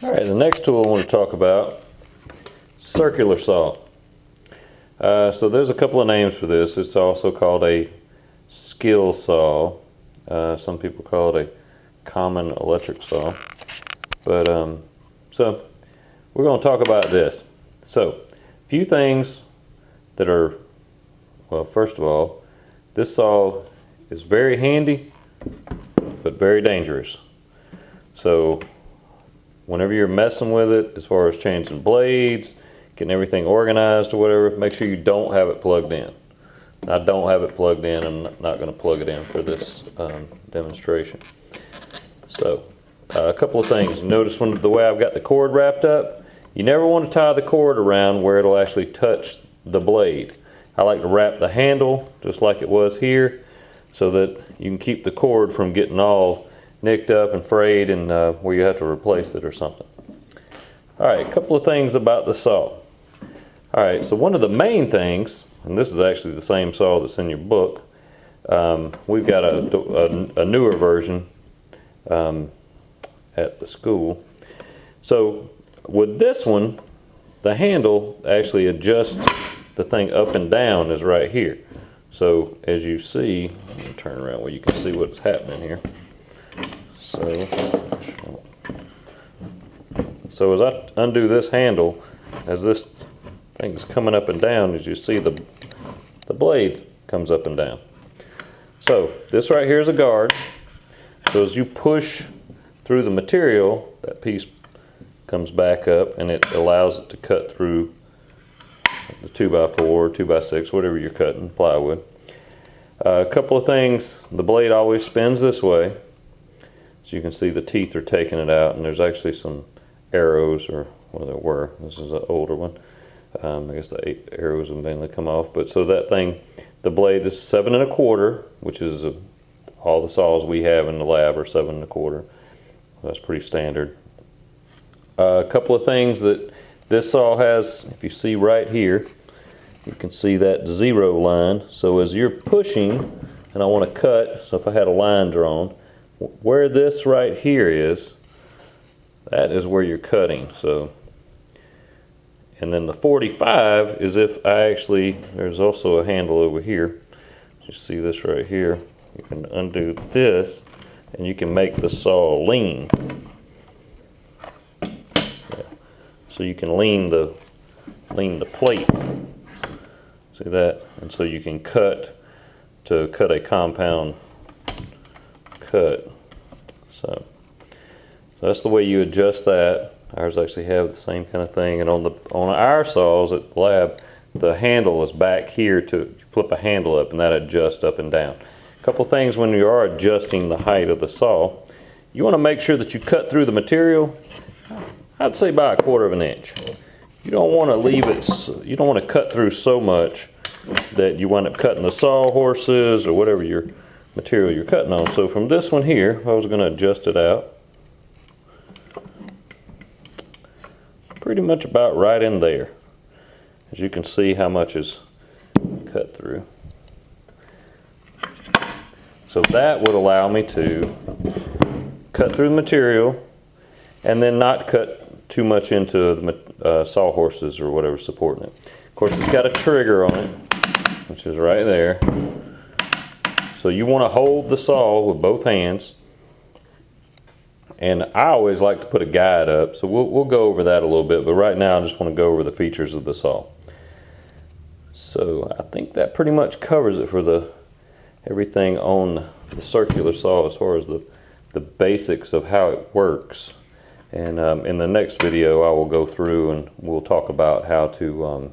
All right, the next tool I want to talk about, circular saw. So there's a couple of names for this. It's also called a skill saw. Some people call it a common electric saw. But so we're going to talk about this. So a few things that are, well, first of all, this saw is very handy, but very dangerous. So whenever you're messing with it, as far as changing blades, getting everything organized or whatever, make sure you don't have it plugged in. I don't have it plugged in. I'm not going to plug it in for this demonstration. So a couple of things. Notice the way I've got the cord wrapped up, you never want to tie the cord around where it'll actually touch the blade. I like to wrap the handle just like it was here so that you can keep the cord from getting all nicked up and frayed and where you have to replace it or something. All right, a couple of things about the saw. All right, so one of the main things, and this is actually the same saw that's in your book, we've got a newer version at the school. So with this one, the handle actually adjusts the thing up and down is right here. So as you see, let me turn around where you can see what's happening here. So as I undo this handle, as this thing's coming up and down, as you see the blade comes up and down. So this right here is a guard. So as you push through the material, that piece comes back up and it allows it to cut through the 2x4, 2x6, whatever you're cutting, plywood. A couple of things, the blade always spins this way. So you can see the teeth are taking it out, and there's actually some arrows, or well, there were. This is an older one. I guess the 8 arrows have mainly come off. But so that thing, the blade is 7 1/4, which is all the saws we have in the lab are 7 1/4. That's pretty standard. A couple of things that this saw has, if you see right here, you can see that 0 line. So as you're pushing, and I want to cut, so if I had a line drawn, where this right here is, that is where you're cutting. So, and then the 45 is if I actually, there's also a handle over here. You see this right here. You can undo this and you can make the saw lean. So you can lean the plate. See that? And so you can cut a compound cut. So that's the way you adjust that. Ours actually have the same kind of thing, and on our saws at the lab, the handle is back here to flip a handle up, and that adjusts up and down. A couple things when you are adjusting the height of the saw, you want to make sure that you cut through the material. I'd say by 1/4 of an inch. You don't want to leave it. You don't want to cut through so much that you wind up cutting the sawhorses or whatever your material you're cutting on. So from this one here, I was going to adjust it out. Pretty much about right in there. As you can see how much is cut through. So that would allow me to cut through the material and then not cut too much into the sawhorses or whatever supporting it. Of course, it's got a trigger on it, which is right there. So you want to hold the saw with both hands. And I always like to put a guide up, so we'll go over that a little bit, but right now I just want to go over the features of the saw. So I think that pretty much covers it for everything on the circular saw as far as the basics of how it works. And in the next video I will go through and we'll talk about how to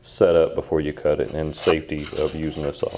set up before you cut it and safety of using the saw.